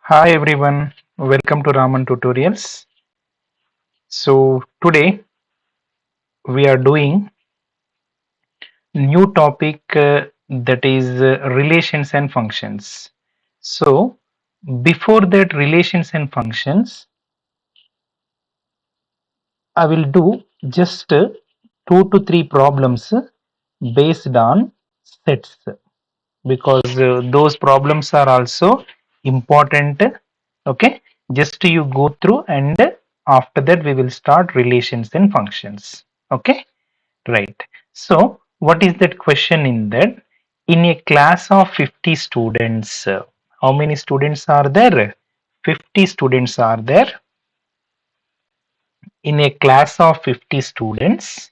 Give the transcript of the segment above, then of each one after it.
Hi everyone, welcome to Raman Tutorials. So today we are doing new topic that is relations and functions. So before that relations and functions, I will do just 2 to 3 problems based on sets because those problems are also important. Okay, just you go through and after that we will start relations and functions. Okay, right. So what is that question in that? In a class of 50 students, how many students are there? 50 students are there. In a class of 50 students,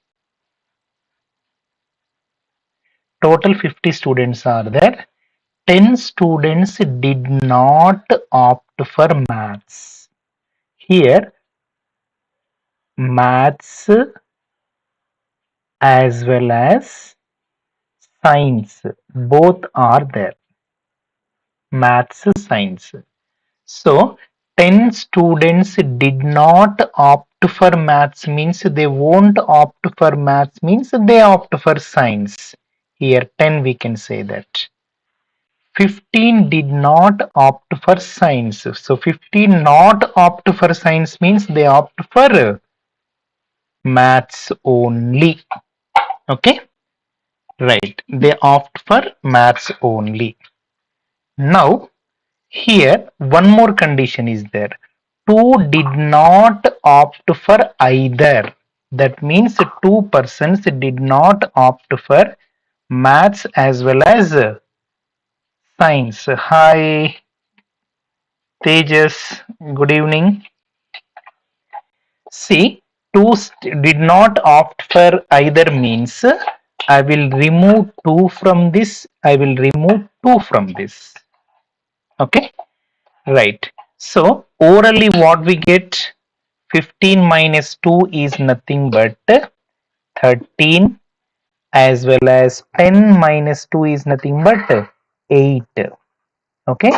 total 50 students are there. 10 students did not opt for maths. Here, maths as well as science both are there. Maths, science. So, 10 students did not opt for maths means they won't opt for maths means they opt for science. Here, 10 we can say that. 15 did not opt for science. So 15 not opt for science means they opt for maths only. Okay, right. They opt for maths only. Now, here one more condition is there. 2 did not opt for either. That means 2 persons did not opt for maths as well as science. Hi, Tejas. Good evening. See, did not opt for either means I will remove 2 from this, I will remove 2 from this. Okay, right. So, orally what we get? 15 minus 2 is nothing but 13, as well as 10 minus 2 is nothing but 8. Okay,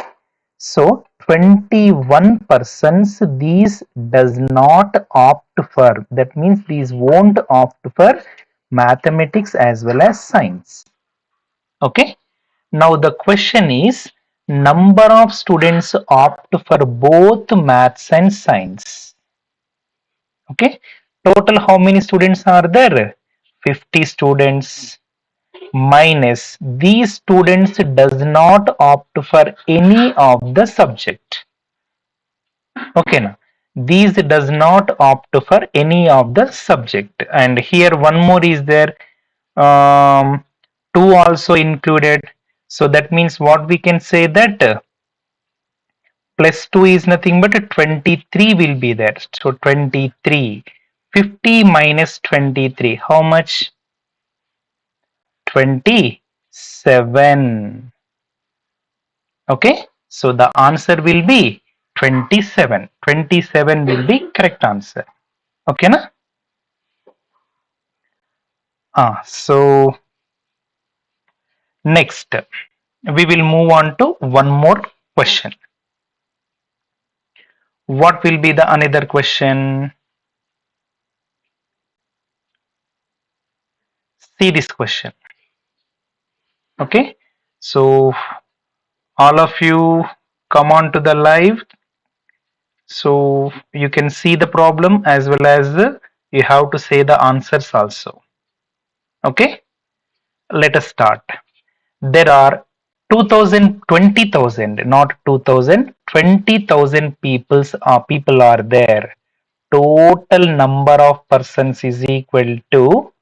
so 21 persons these does not opt for, that means these won't opt for mathematics as well as science. Okay, now the question is number of students opt for both maths and science. Okay, total how many students are there? 50 students minus these students does not opt for any of the subject. Okay, now these does not opt for any of the subject, and here one more is there, 2 also included. So that means what we can say that plus 2 is nothing but 23 will be there. So 23, 50 minus 23, how much? 27. Okay, so the answer will be 27. 27 will be correct answer. Okay, na? So next we will move on to one more question. What will be the another question? See this question. Okay, so all of you come on to the live, so you can see the problem as well as you have to say the answers also. Okay, let us start. There are 2000, 20,000, not 2000, 20,000 people are there. Total number of persons is equal to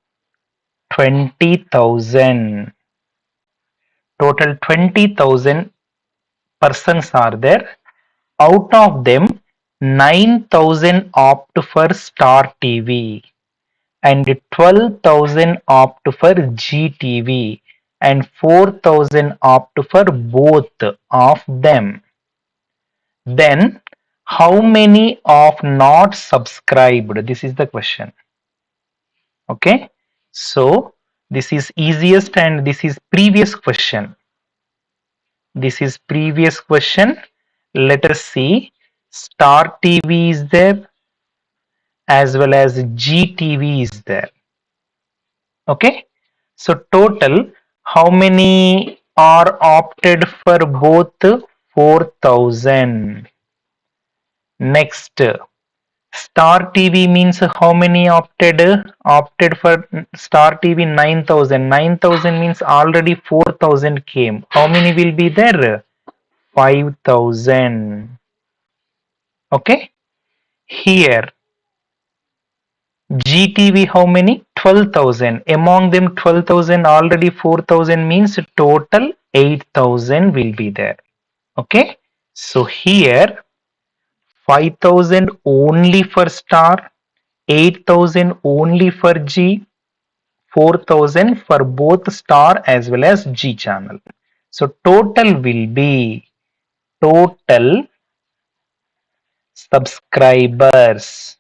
20,000. Total 20,000 persons are there. Out of them, 9,000 opt for Star TV and 12,000 opt for GTV and 4,000 opt for both of them. Then how many of not subscribed? This is the question. Okay, so this is easiest and this is previous question. This is previous question. Let us see. Star TV is there as well as GTV is there. Okay. So total, how many are opted for both? 4,000. Next, Star TV means how many opted? Opted for Star TV 9,000. 9,000 means already 4,000 came. How many will be there? 5,000. Okay. Here, GTV how many? 12,000. Among them 12,000, already 4,000 means total 8,000 will be there. Okay. So here 5,000 only for Star, 8,000 only for G, 4,000 for both Star as well as G channel. So total will be total subscribers.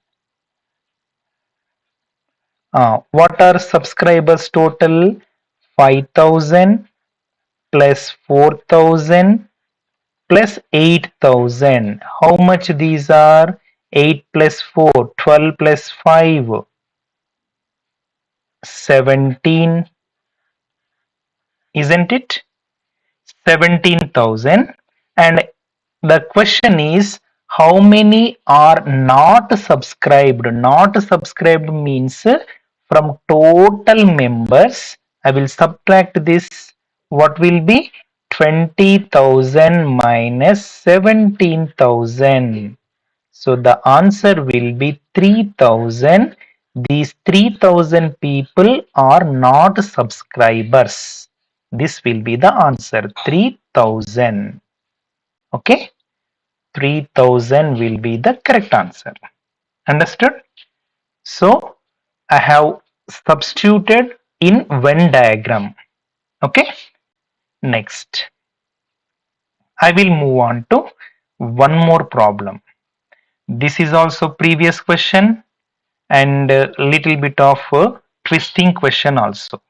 What are subscribers total? 5,000 plus 4,000 plus 8,000. How much these are? 8 plus 4, 12 plus 5, 17, isn't it? 17,000. And the question is, how many are not subscribed? Not subscribed means from total members, I will subtract this. What will be? 20,000 minus 17,000. So the answer will be 3,000. These 3,000 people are not subscribers. This will be the answer, 3,000. Okay, 3,000 will be the correct answer. Understood? So I have substituted in Venn diagram. Okay, next I will move on to one more problem. This is also previous question and a little bit of a twisting question also.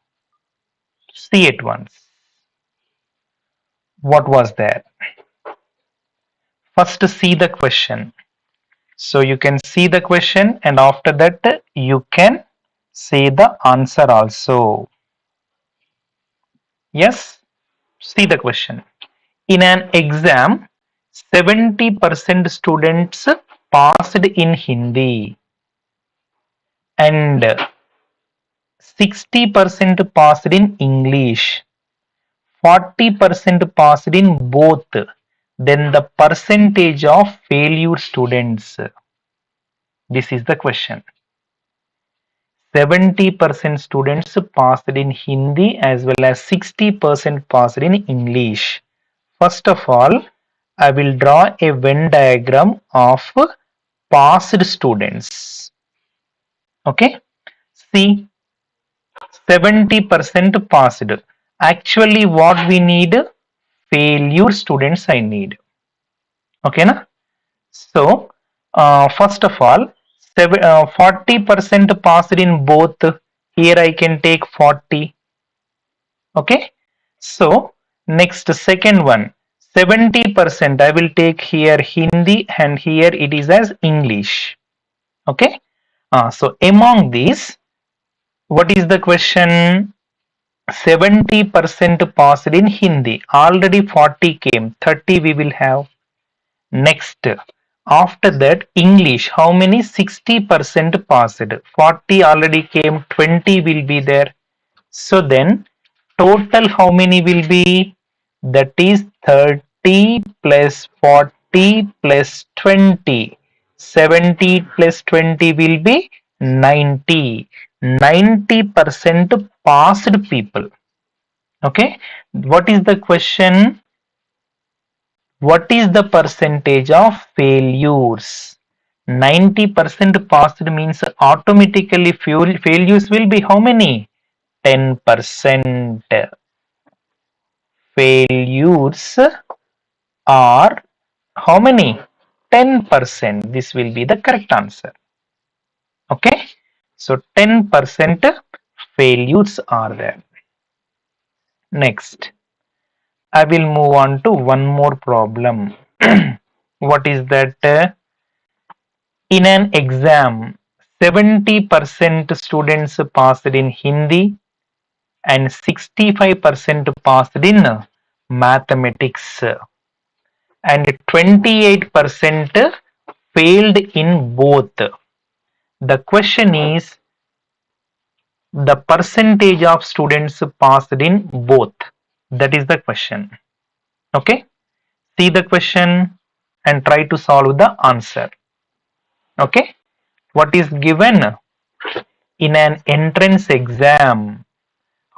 See it once. What was there? First see the question. So you can see the question and after that you can say the answer also. Yes, see the question. In an exam, 70% students passed in Hindi and 60% passed in English. 40% passed in both. Then the percentage of failure students. This is the question. 70% students passed in Hindi as well as 60% passed in English. First of all, I will draw a Venn diagram of passed students. Okay, see, 70% passed. Actually, what we need? Failure students I need. Okay, na? So, first of all, 40% passed in both. Here I can take 40. Okay. So, next second one, 70% I will take here Hindi and here it is as English. Okay. So, among these, what is the question? 70% passed in Hindi. Already 40 came. 30 we will have. Next, after that, English. How many? 60% passed. 40 already came. 20 will be there. So then, total how many will be? That is 30 plus 40 plus 20. 70 plus 20 will be 90. 90% passed people. Okay. What is the question? What is the percentage of failures? 90% passed means automatically failures will be how many? 10%. Failures are how many? 10%. This will be the correct answer. Okay. So 10% failures are there. Next. I will move on to one more problem. What is that? In an exam, 70% students passed in Hindi and 65% passed in mathematics, and 28% failed in both. The question is the percentage of students passed in both. That is the question. Okay, see the question and try to solve the answer. Okay, what is given in an entrance exam?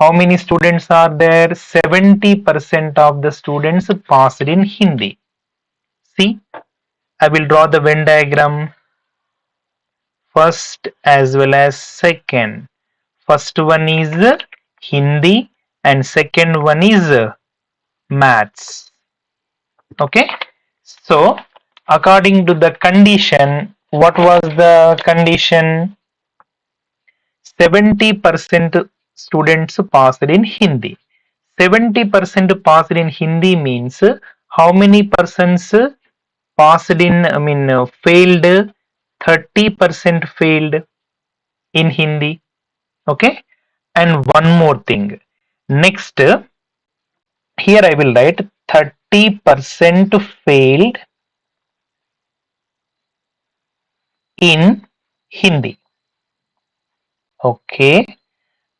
How many students are there? 70% of the students passed in Hindi. See, I will draw the Venn diagram, first as well as second. First one is Hindi and second one is maths. Okay, so according to the condition, what was the condition? 70% students passed in Hindi. 70% passed in Hindi means how many persons passed in, failed? 30% failed in Hindi. Okay, and one more thing. Next, here I will write 30% failed in Hindi. Okay,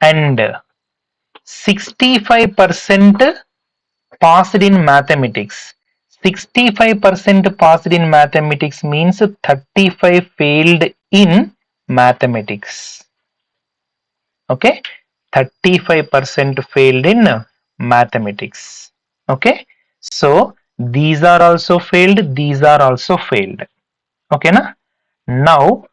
and 65% passed in mathematics. 65% passed in mathematics means 35 failed in mathematics. Okay, 35% failed in mathematics. Okay, so these are also failed, these are also failed. Okay, na? Now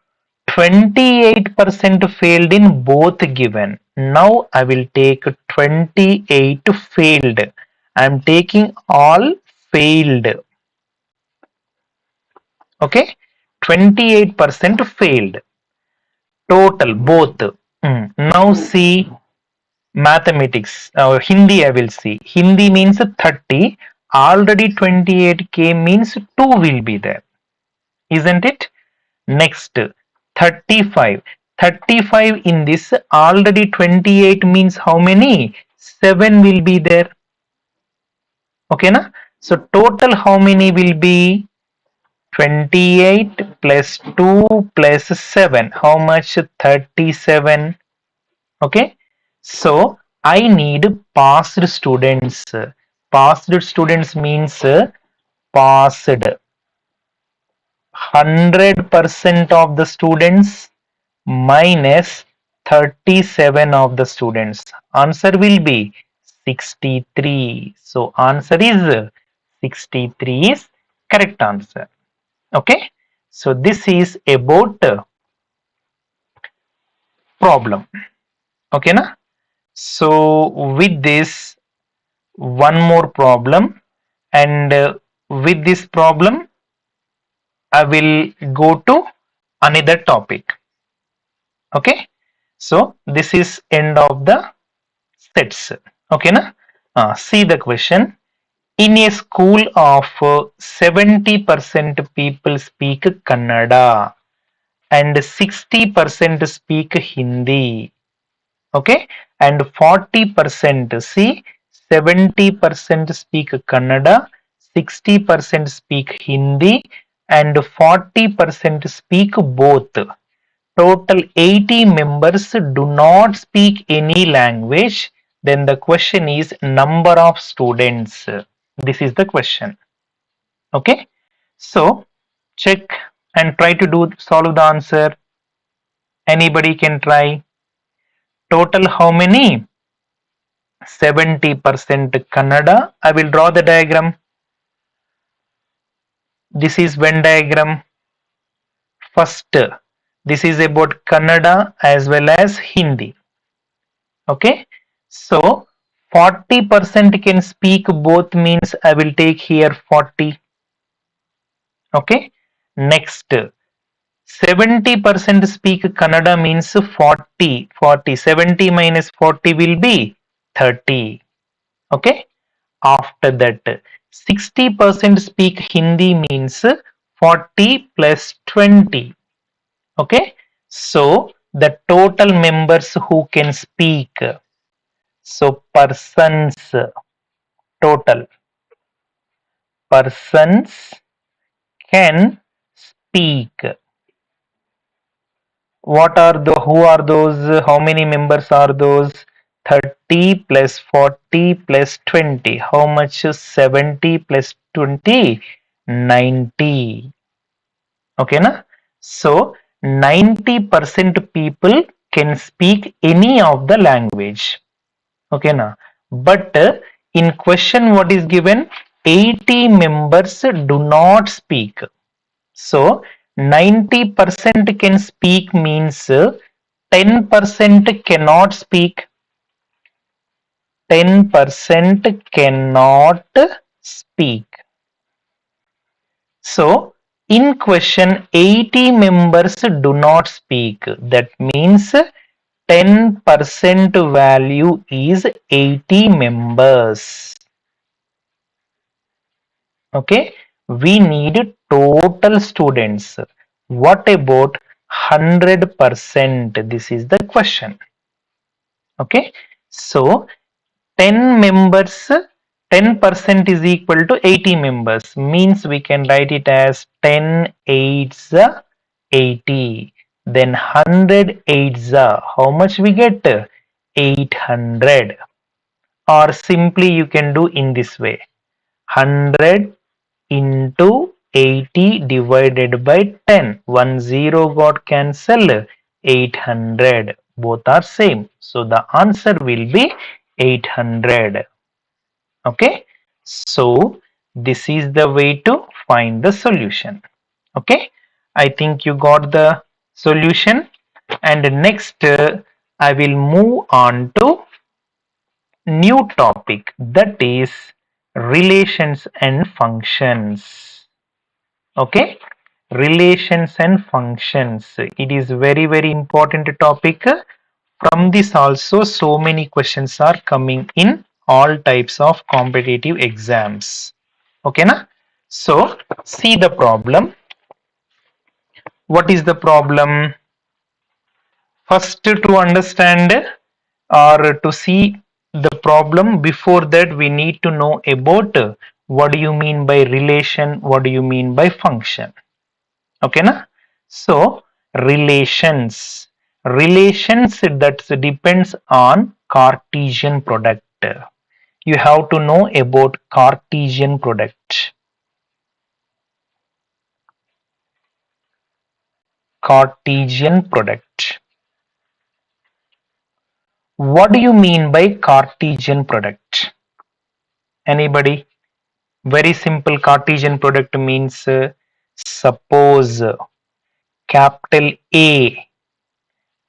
28% failed in both given. Now I will take 28 failed. I am taking all failed. Okay, 28% failed. Total both. Now see mathematics. Hindi I will see. Hindi means 30. Already 28 came means 2 will be there. Isn't it? Next 35. 35 in this, already 28 means how many? 7 will be there. Okay, na? So total how many will be? 28 plus 2 plus 7. How much? 37. Okay. So I need passed students. Passed students means passed 100% of the students minus 37 of the students. Answer will be 63. So answer is 63 is correct answer. Okay. So this is about problem. Okay, na? So with this, one more problem, and with this problem I will go to another topic. Okay, so this is end of the sets. Okay, na? See the question. In a school of 70% people speak Kannada and 60% speak Hindi. Okay, and 40%, see, 70% speak Kannada, 60% speak Hindi, and 40% speak both. Total 80 members do not speak any language. Then the question is number of students. This is the question. Okay, so check and try to solve the answer. Anybody can try. Total how many? 70% Kannada. I will draw the diagram. This is Venn diagram. First, this is about Kannada as well as Hindi. Okay, so 40% can speak both means I will take here 40. Okay, next 70% speak Kannada means 40. 70 minus 40 will be 30. Okay, After that, 60% speak Hindi means 40 plus 20. Okay, so the total members who can speak. So total persons can speak. What are the who are those? How many members are those? 30 plus 40 plus 20. How much is 70 plus 20? 90. Okay, na? So 90% people can speak any of the language. Okay, na? But in question what is given? 80 members do not speak. So 90% can speak means 10% cannot speak. 10% cannot speak. So in question 80 members do not speak. That means 10% value is 80 members. Okay, we need total students. What about 100%? This is the question. Okay, so 10 members, 10% is equal to 80 members, means we can write it as 10 eights 80. Then 100 eights, how much we get? 800. Or simply you can do in this way, 100 into 80 divided by 10. 10 got cancelled. 800. Both are same. So the answer will be 800. Okay. So this is the way to find the solution. Okay. I think you got the solution. And next I will move on to new topic, that is relations and functions. Okay, relations and functions, it is very important topic. From this also so many questions are coming in all types of competitive exams. Okay na? So see the problem. What is the problem? First, to understand or to see the problem, before that we need to know about what do you mean by relation, what do you mean by function. Okay na? So relations, that depends on Cartesian product. You have to know about Cartesian product. Cartesian product. What do you mean by Cartesian product? Anybody? Very simple. Cartesian product means suppose capital A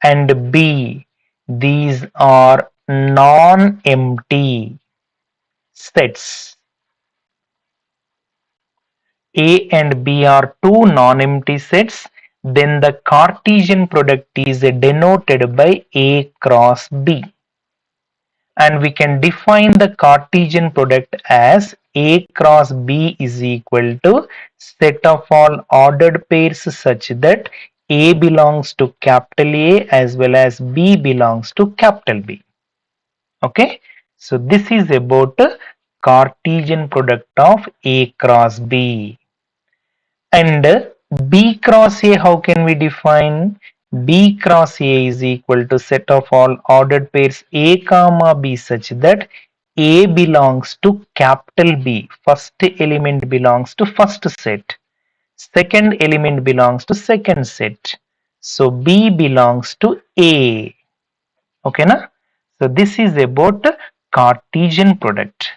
and B, these are non-empty sets. A and B are two non-empty sets. Then the Cartesian product is denoted by A cross B. And we can define the Cartesian product as A cross B is equal to set of all ordered pairs such that A belongs to capital A as well as B belongs to capital B. Okay, so this is about Cartesian product of A cross B. And B cross A, how can we define? B cross A is equal to set of all ordered pairs A comma B such that A belongs to capital B. First element belongs to first set. Second element belongs to second set. So B belongs to A. Okay na? So this is about Cartesian product.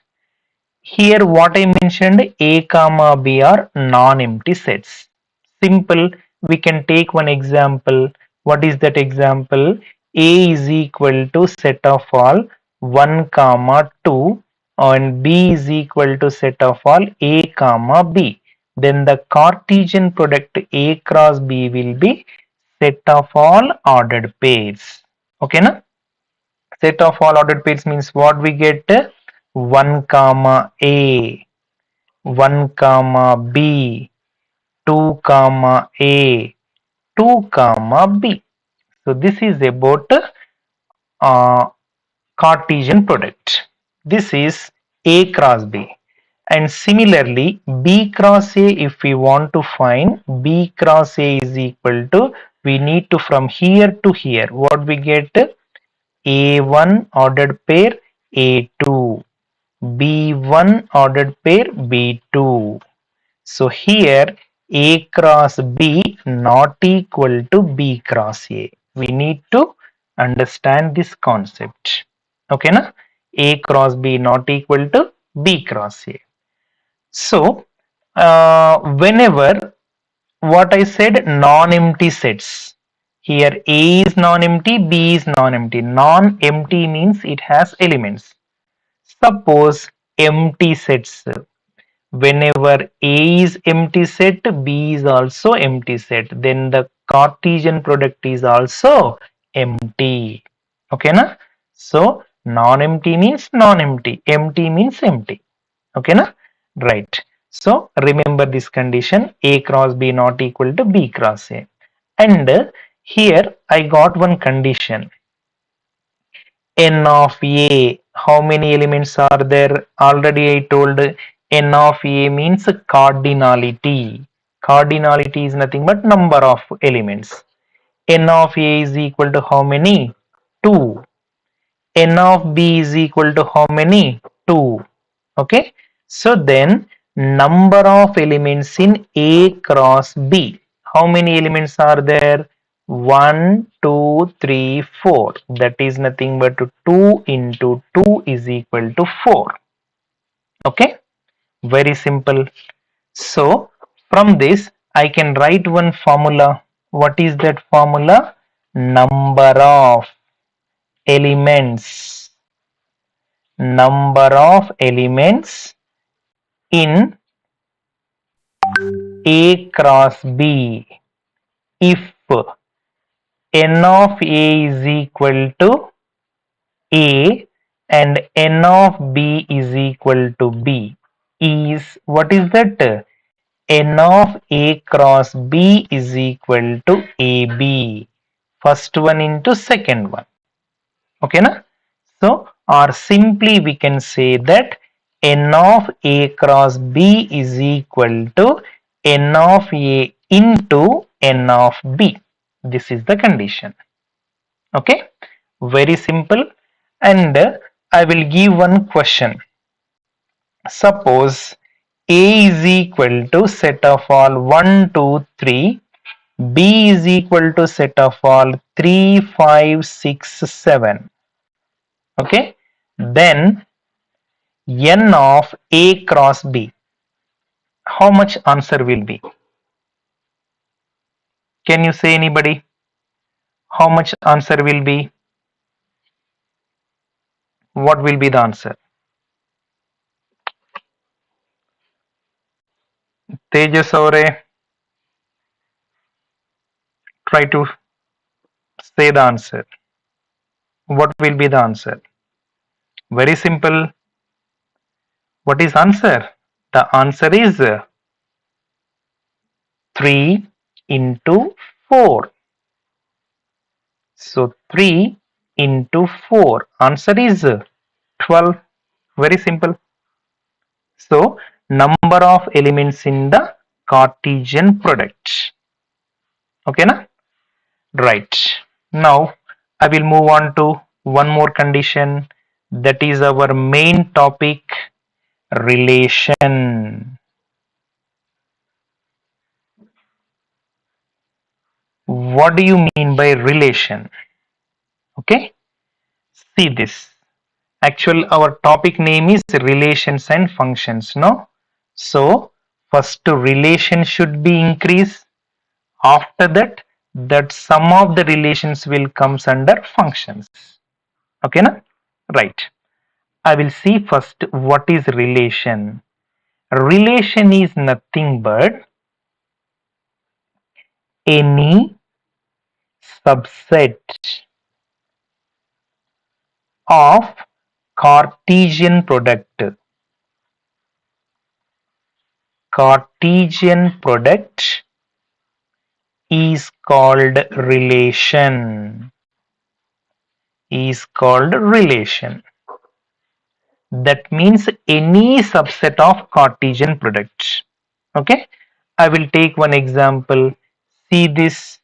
Here what I mentioned, A comma B are non-empty sets. Simple, we can take one example. What is that example? A is equal to set of all 1 comma 2 and B is equal to set of all A comma B. Then the Cartesian product A cross B will be set of all ordered pairs. Okay na? Set of all ordered pairs means what we get? 1 comma A, 1 comma B, 2 comma A, 2 comma B. So this is about uh, Cartesian product. This is A cross B. And similarly, B cross A, if we want to find B cross A is equal to, we need to from here to here, what we get? A1 ordered pair A2, B1 ordered pair B2. So here A cross B not equal to B cross A. We need to understand this concept. Okay, na? A cross B not equal to B cross A. So whenever what I said, non-empty sets. Here A is non-empty, B is non-empty. Non-empty means it has elements. Suppose empty sets. Whenever A is empty set, B is also empty set. Then the Cartesian product is also empty. Okay, na? So non-empty means non-empty. Empty means empty. Okay, na? Right. So remember this condition, A cross B not equal to B cross A. And here I got one condition. N of A, how many elements are there? Already I told N of A means cardinality. Cardinality is nothing but number of elements. N of A is equal to how many? 2. N of B is equal to how many? 2. Okay. So then number of elements in A cross B. How many elements are there? 1, 2, 3, 4. That is nothing but 2 into 2 is equal to 4. Okay. Very simple. So from this I can write one formula. What is that formula? Number of elements. Number of elements in A cross B if N of A is equal to A and N of B is equal to B is, what is that? N of A cross B is equal to AB. First one into second one. Okay, na? So, or simply we can say that N of A cross B is equal to N of A into N of B. This is the condition. Okay, very simple. And I will give one question. Suppose A is equal to set of all 1, 2, 3. B is equal to set of all 3, 5, 6, 7. Okay, then N of A cross B, how much answer will be? Can you say, anybody? How much answer will be? What will be the answer? Tejas Aure, try to say the answer. What will be the answer? Very simple. What is answer? The answer is 3 into 4. So 3 into 4. Answer is 12. Very simple. So number of elements in the Cartesian product. Okay, na? Right. Now I will move on to one more condition, that is our main topic, relation. What do you mean by relation? Okay, see this. Actually, our topic name is relations and functions, no? So first relation should be increased. After that, that sum of the relations will comes under functions. Okay, na? Right. I will see first what is relation. Relation is nothing but any subset of Cartesian product. Cartesian product is called relation. Is called relation. That means any subset of Cartesian products. Okay, I will take one example. See this,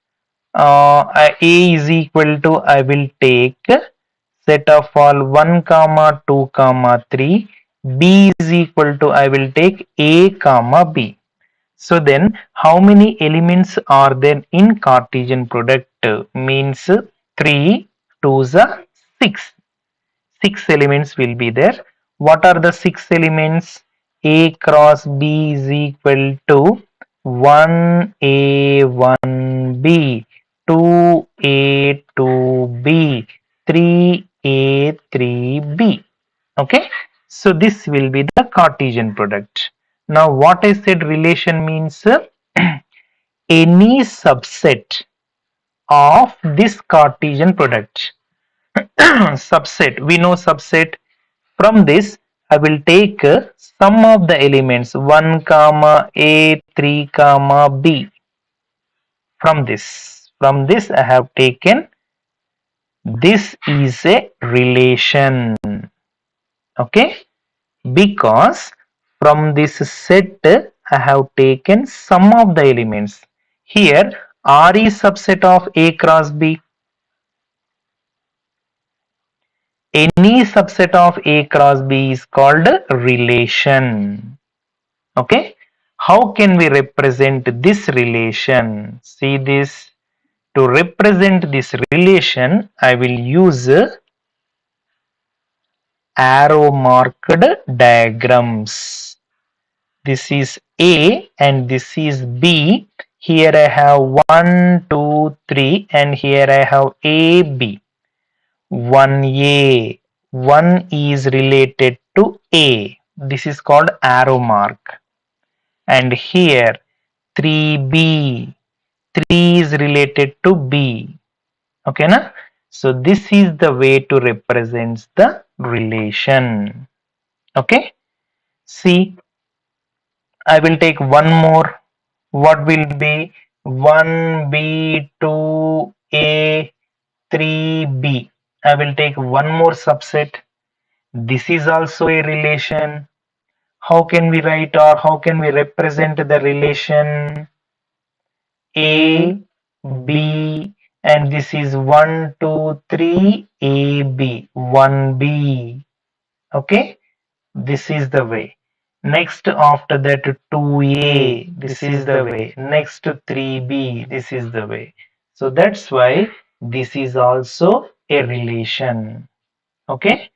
A is equal to, I will take set of all 1 comma 2 comma 3. B is equal to, I will take A comma B. So then how many elements are there in Cartesian product? Means 3 2s are 6. 6 elements will be there. What are the 6 elements? A cross B is equal to 1A 1B, 2A 2B, 3A 3B. Okay, so this will be the Cartesian product. Now what I said relation means any subset of this Cartesian product. Subset, we know subset. From this I will take sum of the elements 1 comma A 3 comma B. From this I have taken, this is a relation. Okay, because from this set I have taken sum of the elements. Here R is subset of A cross B. Any subset of A cross B is called relation. Okay, how can we represent this relation? See this, to represent this relation I will use arrow marked diagrams. This is A and this is B. Here I have 1 2 3 and here I have A B. 1A, 1 is related to A. This is called arrow mark. And here 3B, 3 is related to B. Okay, na? So this is the way to represent the relation. Okay, see, I will take one more. What will be 1B, 2A, 3B? I will take one more subset. This is also a relation. How can we write or how can we represent the relation? A, B, and this is 1, 2, 3, A, B, 1B. Okay, this is the way. Next after that 2A, this is the way. Next 3B, this is the way. So that's why this is also a relation. Okay,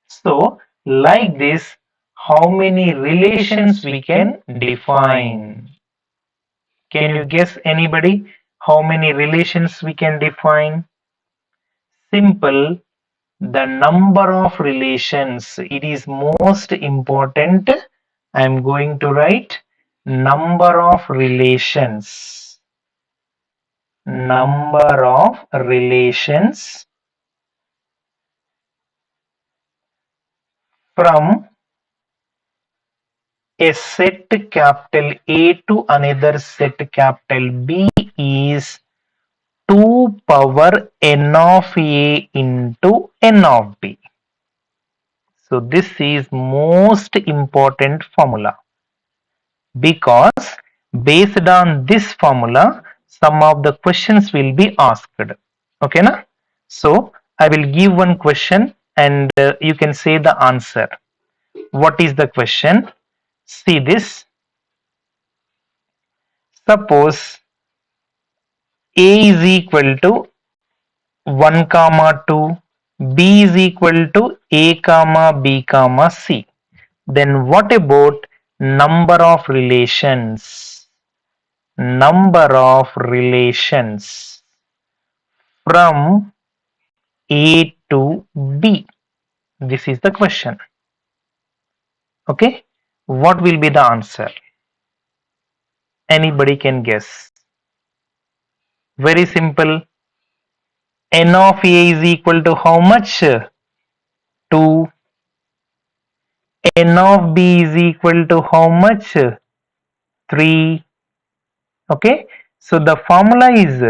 so like this, how many relations we can define? Can you guess, anybody, how many relations we can define? Simple, the number of relations, it is most important. I am going to write number of relations. Number of relations from a set capital A to another set capital B is 2 power n of A into n of B. So this is most important formula, because based on this formula some of the questions will be asked. Okay, na? So I will give one question and you can say the answer. What is the question? See this. Suppose A is equal to 1 comma 2, B is equal to A comma B comma C. Then what about number of relations? Number of relations from A to B. This is the question. Okay, what will be the answer? Anybody can guess. Very simple. N of A is equal to how much? 2. n of b is equal to how much? 3. Okay, so the formula is,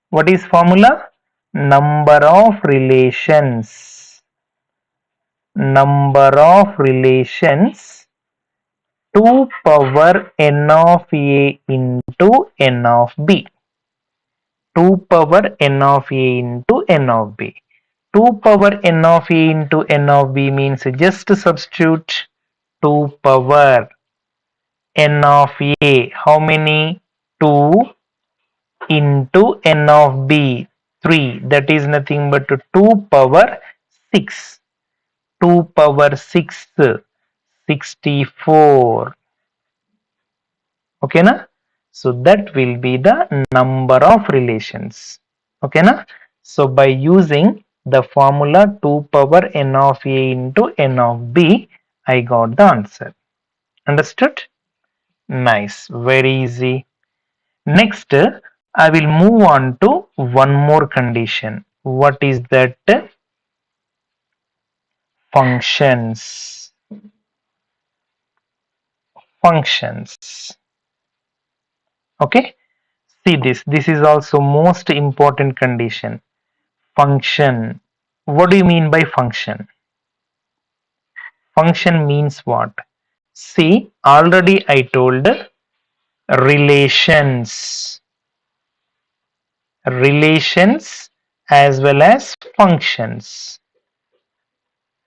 what is formula? Number of relations. Number of relations 2 power n of a into n of b. 2 power n of a into n of b. 2 power n of a into n of b means just substitute 2 power n of a. How many? 2 into n of b, 3. That is nothing but 2 power 6. 2 power 6, 64. Okay, na? So that will be the number of relations. Okay, na? So by using the formula 2 power n of a into n of b, I got the answer. Understood? Nice. Very easy. Next, I will move on to one more condition. What is that? Functions. Functions. Okay. See this. This is also most important condition. Function. What do you mean by function? Function means what? See, already I told relations. Relations as well as functions.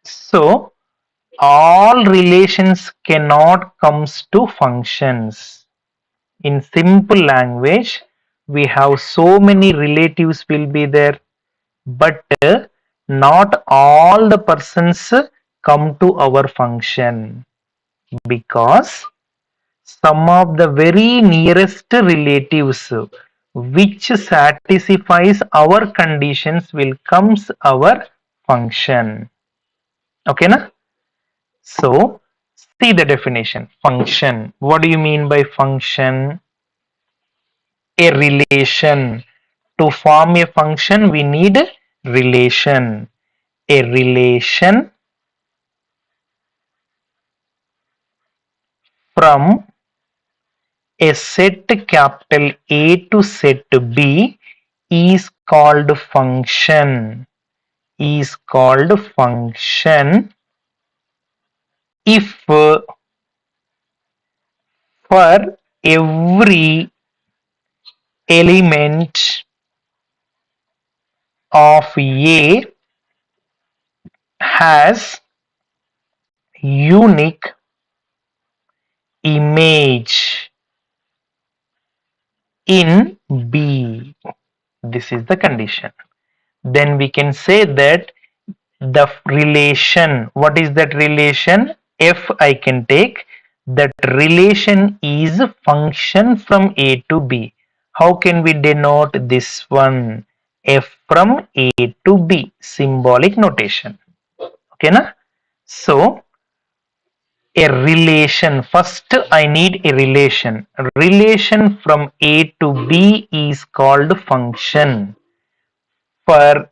So all relations cannot comes to functions. In simple language, we have so many relatives will be there, but not all the persons come to our function, because some of the very nearest relatives which satisfies our conditions will comes our function. Okay, na? So, see the definition. Function. What do you mean by function? A relation. To form a function, we need relation. A relation from a set capital A to set B is called function. Is called function if for every element of A has unique image in B. This is the condition. Then we can say that the relation, what is that relation? F I can take. That relation is function from A to B. How can we denote this one? F from A to B, symbolic notation. Okay, na? So a relation, first I need a relation. Relation from A to B is called function. For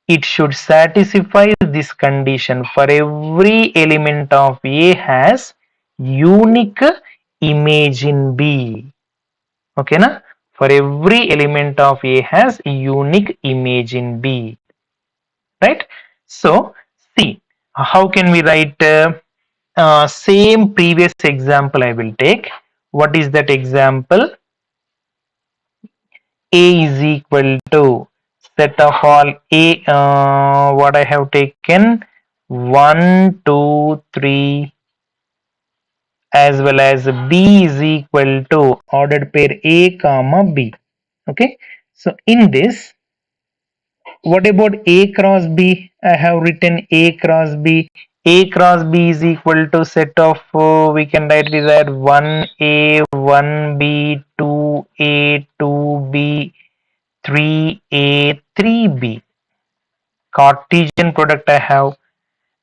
it should satisfy this condition, for every element of A has unique image in B. Okay, na? For every element of A has unique image in B. Right? So, see, how can we write same previous example I will take. What is that example? A is equal to set of all A, what I have taken 1, 2, 3, as well as B is equal to ordered pair A comma B. Okay, so in this, what about A cross B? I have written A cross B. A cross B is equal to set of, we can write it as 1A, 1B, 2A, 2B, 3A, 3B. Cartesian product I have.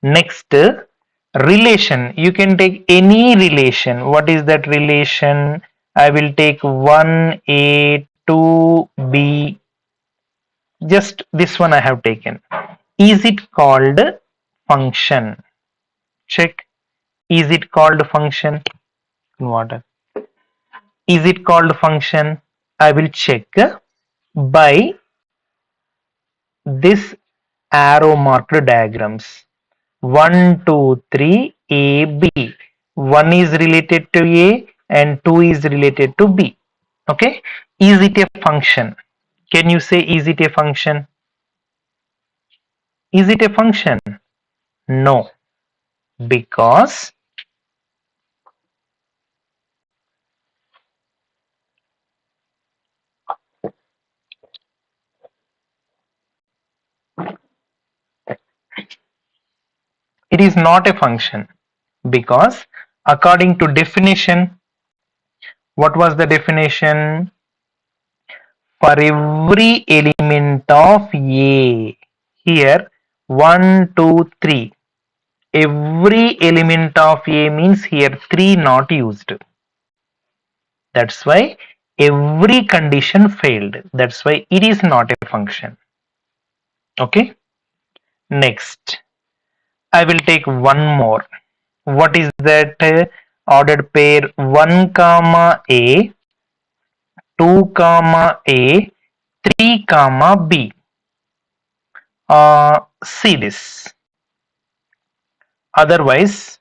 Next, relation. You can take any relation. What is that relation? I will take 1A, 2B. Just this one I have taken. Is it called function? Check. Is it called function? Water. Is it called function? I will check by this arrow marked diagrams. 1, 2, 3, A, B. 1 is related to A and 2 is related to B. Okay. Is it a function? Can you say, is it a function? Is it a function? No, because it is not a function. Because according to definition, what was the definition? For every element of A, here 1, 2, 3. Every element of A means here 3 not used. That's why every condition failed. That's why it is not a function. Okay. Next, I will take one more. What is that? Ordered pair 1 comma A, 2 comma A, 3 comma B. See this. Otherwise,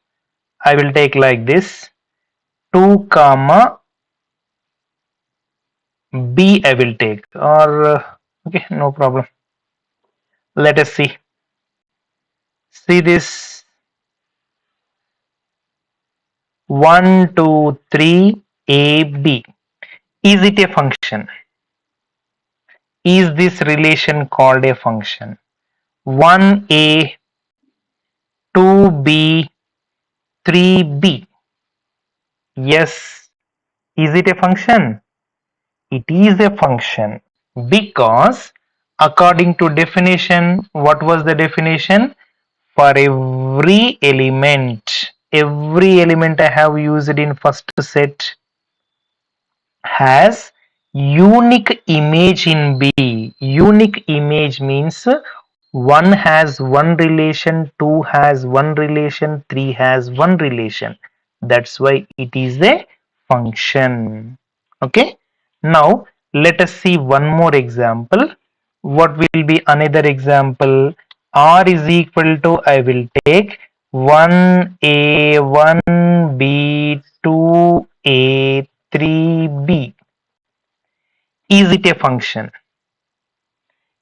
I will take like this. 2 comma B I will take, or okay, no problem. Let us see. See this. 1, 2, 3, A, B. Is it a function? Is this relation called a function? 1A, 2B, 3B. Yes. Is it a function? It is a function because according to definition, what was the definition? For every element I have used in first set has unique image in B. Unique image means 1 has one relation, 2 has one relation, 3 has one relation. That's why it is a function. Okay. Now let us see one more example. What will be another example? R is equal to, I will take 1A, 1B, 2A, 3B. Is it a function?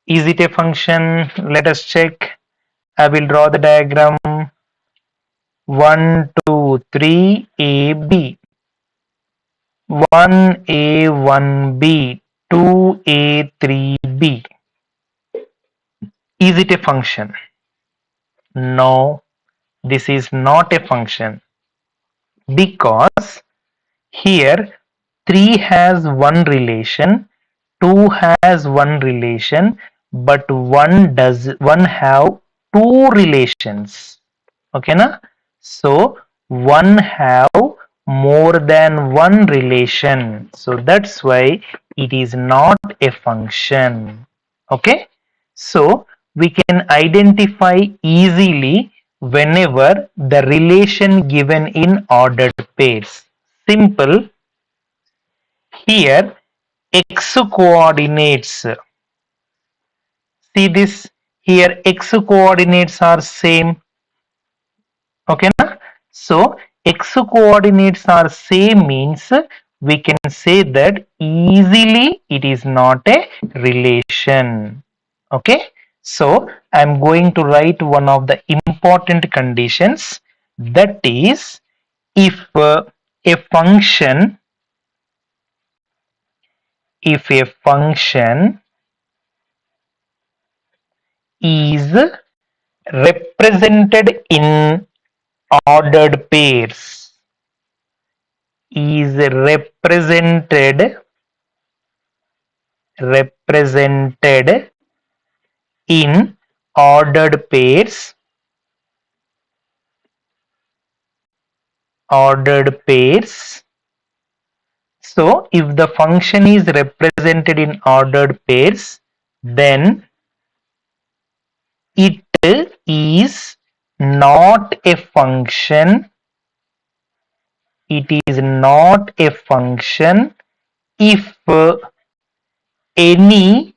Is it a function? Let us check. I will draw the diagram. 1, 2, 3, A, B. 1A, 1B, 2A, 3B. Is it a function? No, this is not a function because here 3 has one relation, 2 has one relation, but one have two relations. Okay na? So one have more than one relation. So that's why it is not a function. Okay. So we can identify easily whenever the relation given in ordered pairs. Simple. Here x coordinates. See this, here x coordinates are same. Okay na? So x coordinates are same means we can say that easily it is not a relation. Okay. So I am going to write one of the important conditions, that is, if a function is represented in ordered pairs, is represented in ordered pairs, so if the function is represented in ordered pairs, then it is not a function it is not a function if any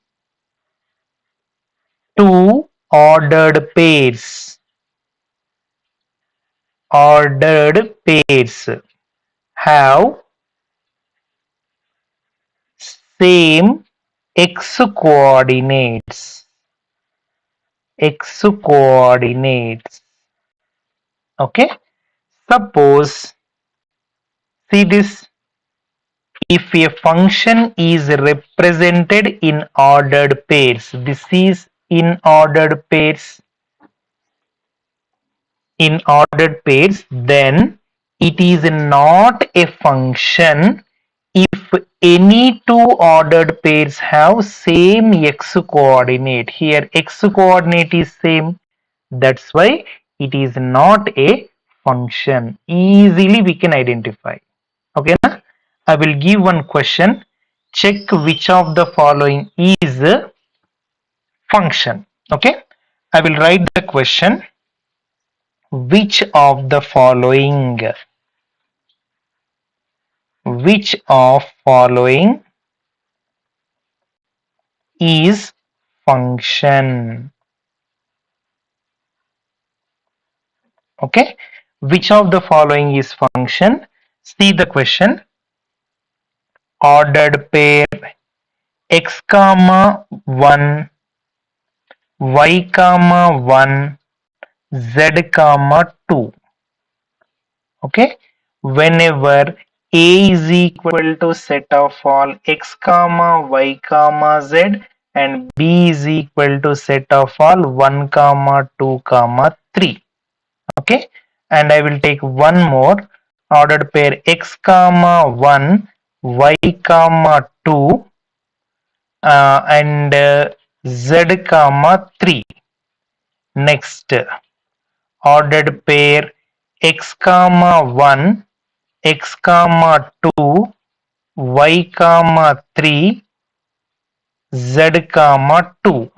two ordered pairs have same x coordinates. Okay, suppose, see this, if a function is represented in ordered pairs, this is in ordered pairs, then it is not a function if any two ordered pairs have same x coordinate. Here x coordinate is same, that's why it is not a function. Easily we can identify. Okay, na? I will give one question. Check which of the following is a function. Okay, I will write the question. Which of the following is function? Okay, which of the following is function? See the question. Ordered pair x comma 1, y comma 1, z comma 2. Okay, whenever a is equal to set of all x comma y comma z and b is equal to set of all 1 comma 2 comma 3. Okay, and I will take one more ordered pair x comma 1, y comma 2, and z comma 3. Next, ordered pair x comma 1, x comma 2, y comma 3, z comma 2.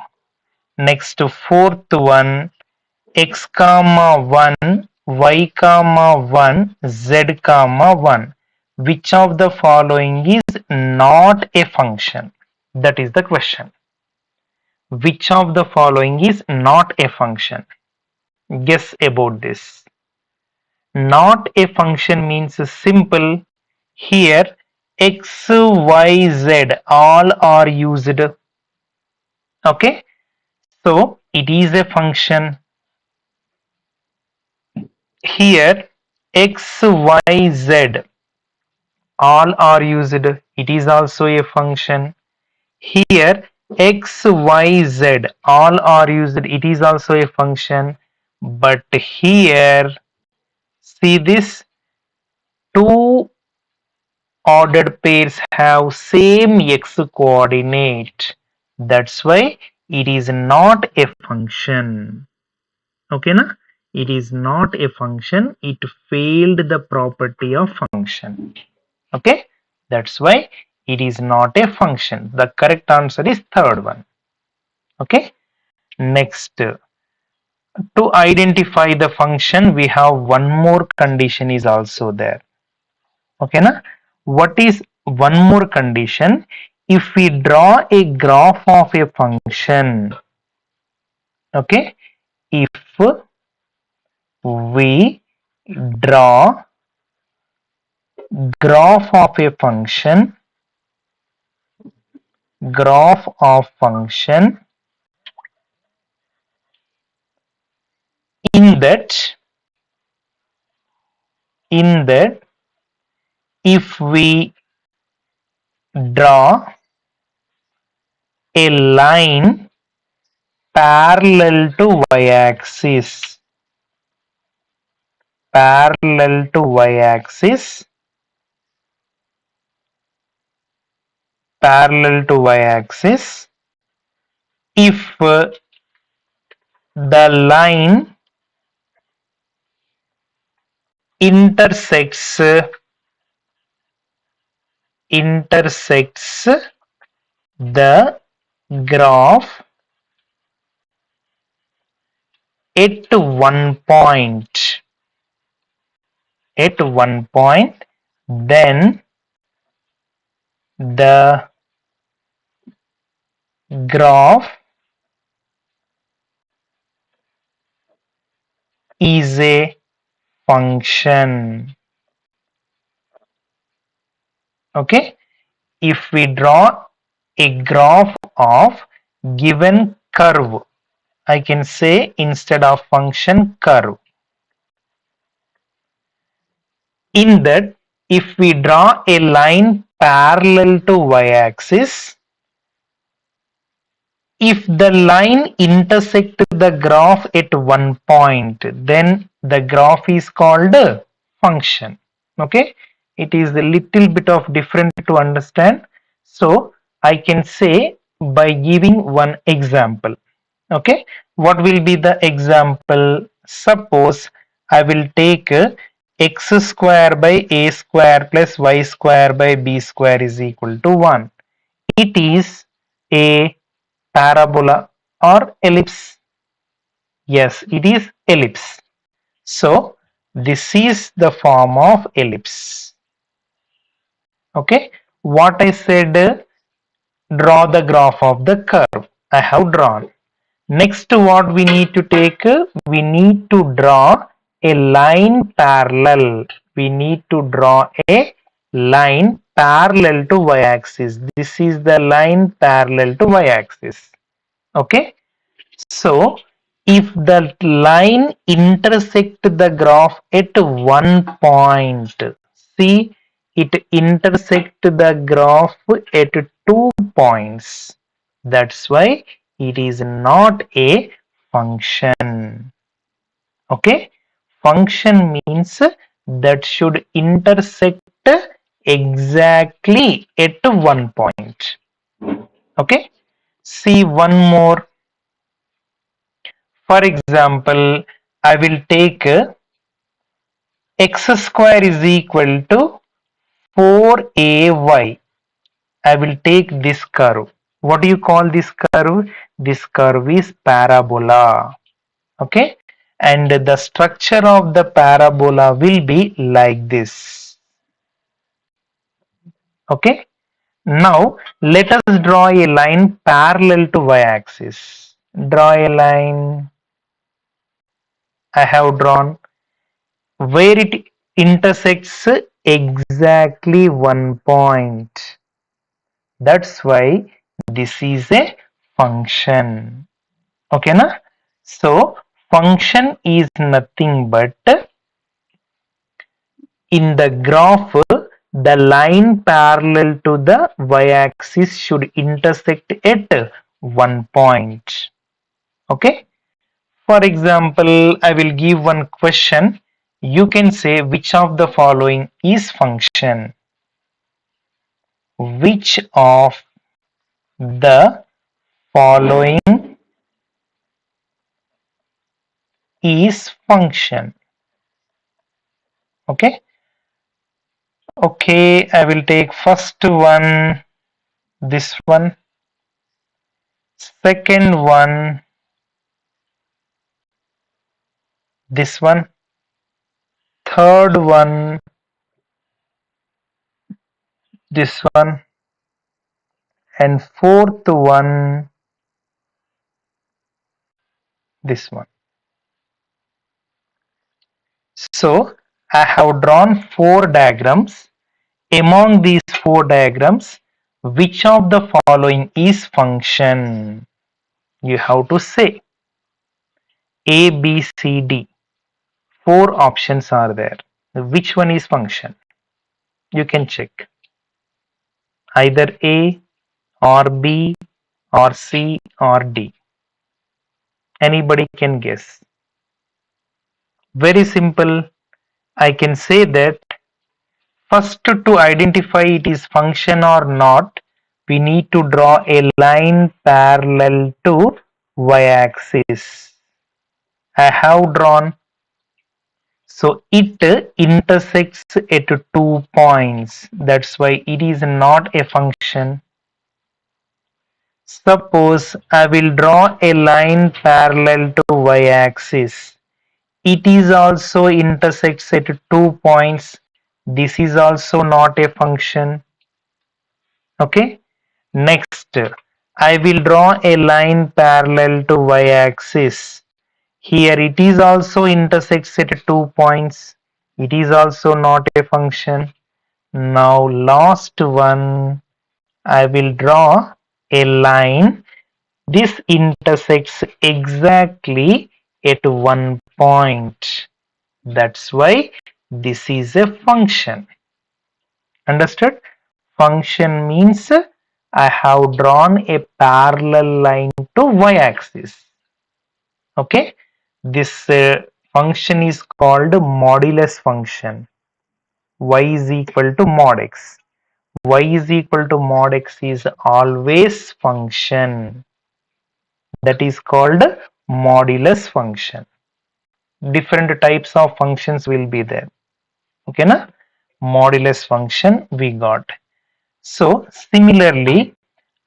Next, fourth one, x comma 1, y comma 1, z comma 1. Which of the following is not a function? That is the question. Which of the following is not a function? Guess about this. Not a function means simple. Here x, y, z all are used. Okay, so it is a function. Here x, y, z all are used, it is also a function. Here x, y, z all are used, it is also a function. But here, see this, two ordered pairs have same x coordinate, that's why it is not a function. Okay, na? It is not a function, it failed the property of function. Okay, that's why it is not a function. The correct answer is third one. Okay, next, to identify the function we have one more condition is also there. Okay, na? What is one more condition? If we draw a graph of a function, okay, if we draw graph of a function, in that if we draw a line parallel to y-axis, if the line intersects the graph at one point, then the graph is a function. Okay, if we draw a graph of given curve, I can say instead of function, curve. In that, if we draw a line parallel to y-axis, if the line intersect the graph at one point, then the graph is called a function. Okay, it is a little bit of different to understand. So I can say by giving one example. Okay, what will be the example? Suppose I will take x square by a square plus y square by b square is equal to 1. It is a parabola or ellipse. Yes, it is ellipse. So this is the form of ellipse. Okay, what I said, draw the graph of the curve. I have drawn. Next, what we need to take? We need to draw a line parallel. We need to draw a line parallel to y-axis. This is the line parallel to y-axis. Okay. So, if the line intersect the graph at one point, see, it intersect the graph at 2 points. That's why it is not a function. Okay, function means that should intersect exactly at one point. Okay, see one more. For example, I will take x square is equal to 4ay. I will take this curve. What do you call this curve? This curve is parabola. Okay, and the structure of the parabola will be like this. Okay, now let us draw a line parallel to y-axis. Draw a line. I have drawn. Where it intersects exactly one point. That's why this is a function. Okay, na? So function is nothing but in the graph the line parallel to the y-axis should intersect at one point. Okay. For example, I will give one question. You can say which of the following is function. Which of the following is function? Okay. Okay, I will take first one, this one, second one, this one, third one, this one, and fourth one, this one. So I have drawn four diagrams. Among these four diagrams, which of the following is function? You have to say A, B, C, D. Four options are there. Which one is function? You can check. Either A or B or C or D. Anybody can guess. Very simple. I can say that first, to identify it is function or not, we need to draw a line parallel to y-axis. I have drawn. So it intersects at 2 points. That's why it is not a function. Suppose I will draw a line parallel to y-axis. It is also intersects at 2 points. This is also not a function. Okay. Next, I will draw a line parallel to y-axis. Here it is also intersects at 2 points. It is also not a function. Now last one, I will draw a line. This intersects exactly at 1 point. That's why this is a function. Understood? Function means I have drawn a parallel line to y-axis. Okay, this function is called modulus function. Y is equal to mod x. Y is equal to mod x is always function. That is called modulus function. Different types of functions will be there. Okay, na? Modulus function we got. So similarly,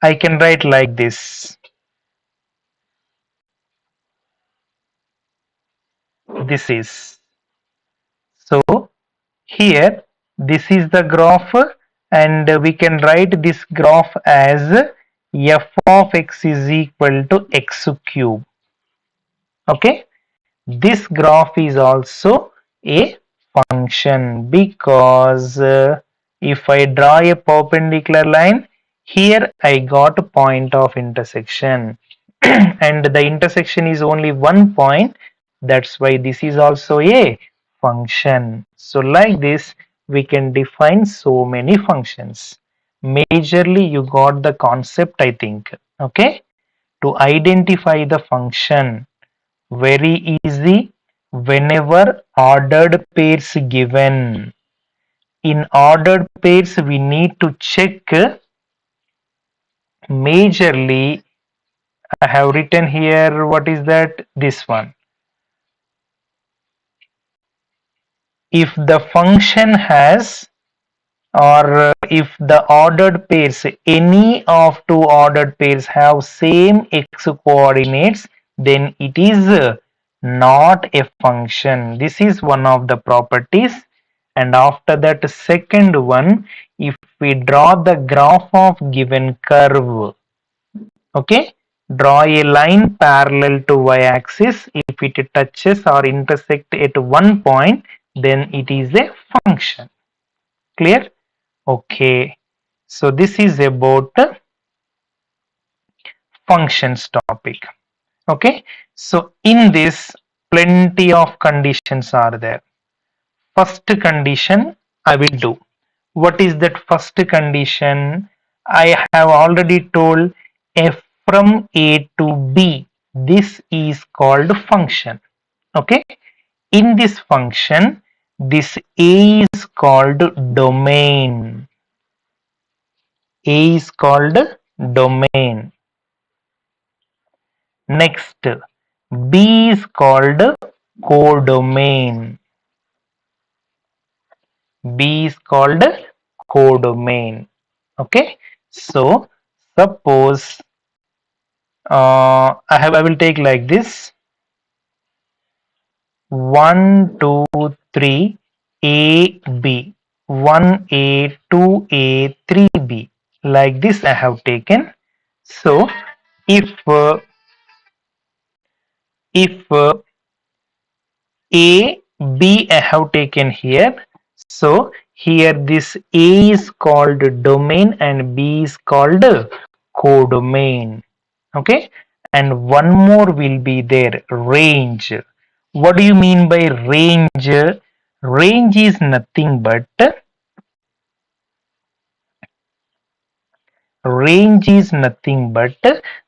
I can write like this. This is so here this is the graph, and we can write this graph as f of x is equal to x cube. Okay, this graph is also a function because if I draw a perpendicular line, here I got a point of intersection and the intersection is only 1 point. That's why this is also a function. So like this we can define so many functions. Majorly you got the concept, I think. Okay, to identify the function, very easy. Whenever ordered pairs given, in ordered pairs we need to check majorly. I have written here, what is that? This one. If the function has, or if the ordered pairs, any of two ordered pairs have same x coordinates, then it is not a function. This is one of the properties. And after that, second one, if we draw the graph of given curve, okay, draw a line parallel to y-axis. If it touches or intersect at 1 point, then it is a function. Clear? Okay. So this is about functions topic. Okay. So in this, plenty of conditions are there. First condition I will do. What is that first condition? I have already told, f from A to B. This is called function. Okay. In this function, this A is called domain. A is called domain. Next, B is called codomain. B is called codomain. Okay. So suppose I will take like this: 1, 2, 3, A, B, 1A, 2A, 3B. Like this I have taken. So if A, B I have taken here. So here this A is called domain and B is called codomain. Okay, and one more will be there, range. What do you mean by range? Range is nothing but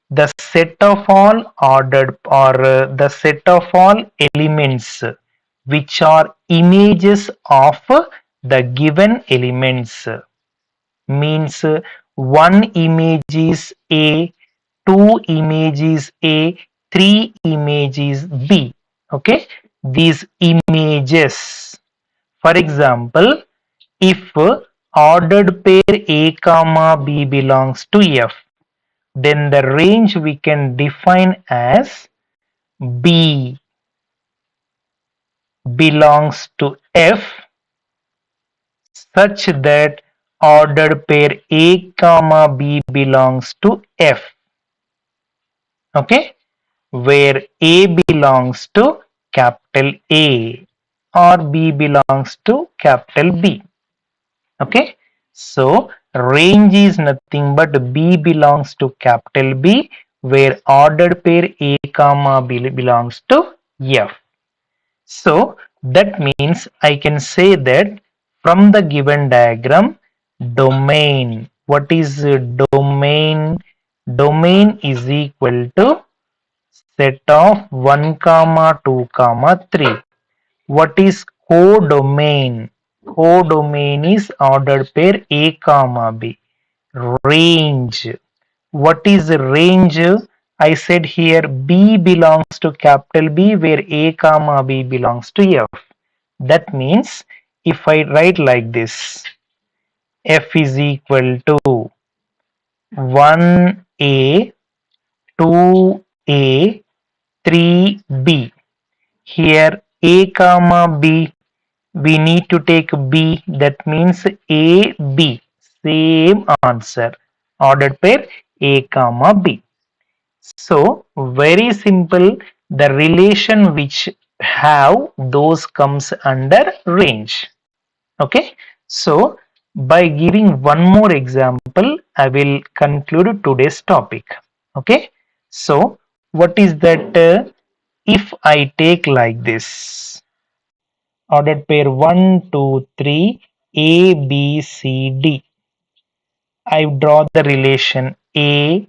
the set of all ordered, or the set of all elements which are images of the given elements. Means one image is A, two images A, three images B. Okay, these images. For example, if ordered pair A comma B belongs to F, then the range we can define as B belongs to F such that ordered pair A comma B belongs to F. Okay, where A belongs to capital A or B belongs to capital B. Okay, so range is nothing but B belongs to capital B, where ordered pair A comma B belongs to F. So that means I can say that from the given diagram, domain, what is domain? Domain is equal to set of 1 comma 2 comma 3. What is codomain? Codomain is ordered pair A comma B. Range. What is range? I said here B belongs to capital B, where A comma B belongs to F. That means if I write like this, F is equal to 1A, 2A, 3B. Here A comma B, we need to take B, that means A, B. Same answer. Ordered pair A comma B. So very simple, the relation which have those comes under range. Okay, so by giving one more example, I will conclude today's topic. Okay, so what is that? If I take like this, ordered pair 1, 2, 3, A, B, C, D. I draw the relation A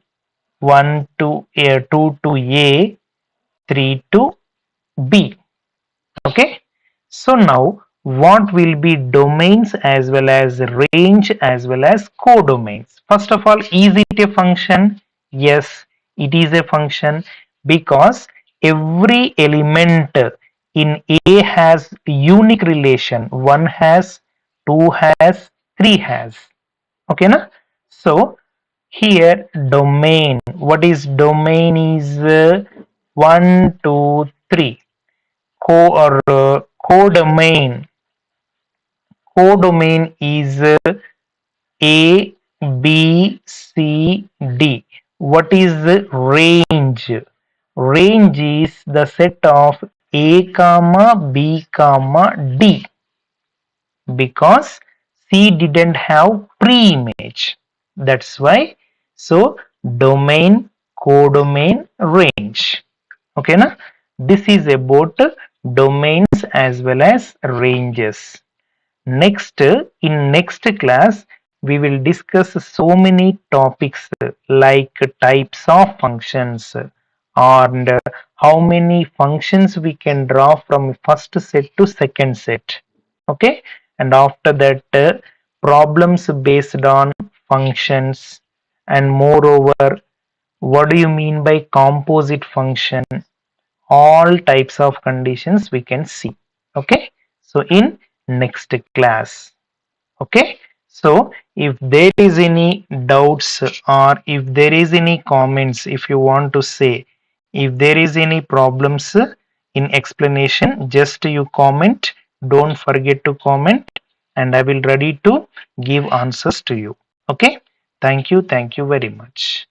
1 to A, 2 to A, 3 to B. Okay, so now what will be domains as well as range as well as codomains? First of all, is it a function? Yes, it is a function, because every element in A has unique relation. 1 has, 2 has, 3 has. Okay, na? So here domain, what is domain is 1, 2, 3. Codomain. Codomain is A, B, C, D. What is range? Range is the set of A comma B comma D, because C didn't have pre-image. That's why. So domain, codomain, range. Okay, na? This is about domains as well as ranges. Next, in next class, we will discuss so many topics like types of functions and how many functions we can draw from first set to second set. Okay, and after that, problems based on functions, and moreover, what do you mean by composite function? All types of conditions we can see. Okay, so in next class. Okay, so if there is any doubts or if there is any comments, if you want to say, if there is any problems in explanation, just you comment. Don't forget to comment, and I will ready to give answers to you. Okay, thank you very much.